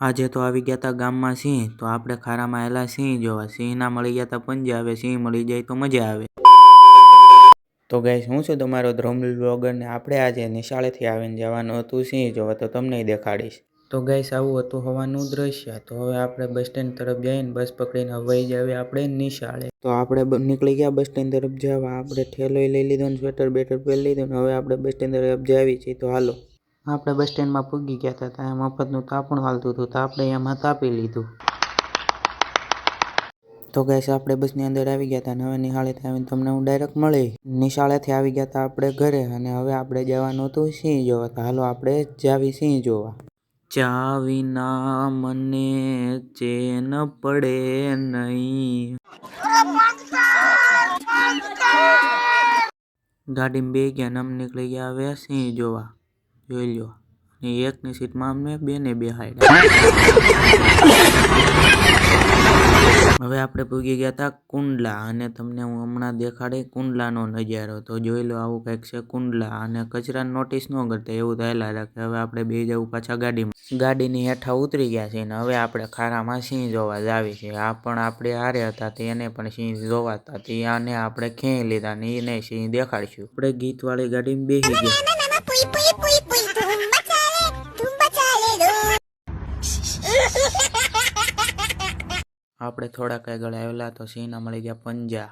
આજે તો આવી ગયા તા ગામમાં સિંહ, તો આપણે ખારામાં આવેલા સિંહ જોવા. સિંહ ના મળી ગયા તા પંજા, હવે સિંહ મળી જાય તો મજા આવે. તો ગાઈસ, હું છું તમારો ધ્રુમિલ બ્લોગર ને આપણે આજે નિશાળેથી આવીને જવાનું હતું સિંહ જોવા, તો તમને દેખાડીશ. તો ગાઈસ, આવું હતું હવાનું દ્રશ્ય. તો હવે આપણે બસ સ્ટેન્ડ તરફ જઈને બસ પકડીને વહી જાવે આપણે નિશાળે. તો આપણે નીકળી ગયા બસ સ્ટેન્ડ તરફ જવા. આપણે થેલો લઈ લીધો ને સ્વેટર બેટર પહેરી લીધું ને હવે આપણે બસ સ્ટેન્ડ તરફ જાવી છીએ. તો હાલો, આપણે બસ સ્ટેન્ડમાં પૂગી ગયા હતા. ત્યાં મફતનું તાપણું હાલતું હતું, તો આપણે એમાં તાપી લીધું. તો ગાઈસ, આપણે બસની અંદર આવી ગયા હતા અને હવે નિશાળેથી આવીને તમને હું ડાયરેક્ટ મળી. નિશાળેથી આવી ગયા હતા આપણે ઘરે અને હવે આપણે જવાનું હતું સિંહ જોવા. તો હાલો, આપણે જાવી સિંહ જોવા. ચા વિના મને ચેન પડે નહીં. ગાડીમાં બે ગયા ને અમે નીકળી ગયા હવે સિંહ જોવા. જોઈ લો, એકની સીટમાં અમને બેને બેહાડ્યા. હવે આપણે પૂગી ગયા હતા કુંડલા અને તમને હું હમણાં દેખાડે કુંડલાનો નજારો. તો જોઈ લો, આવું કંઈક છે કુંડલા અને કચરાની નોટિસ ન કરતા એવું થયેલા રાખે. હવે આપણે બે જવું પાછા ગાડીમાં. ગાડીની હેઠા ઉતરી ગયા છે ને હવે આપણે ખારામાં સિંહ જોવા જાવી છે. આ પણ આપણે હારે હતા તે એને પણ સિંહ જોવા હતા, તે આને આપણે ખેંચી લીધા ને એને સિંહ દેખાડશું. આપણે ગીતવાળી ગાડીમાં બેસી ગયા. આપણે થોડાક આગળ આવેલા તો સિંહના મળી ગયા પંજા.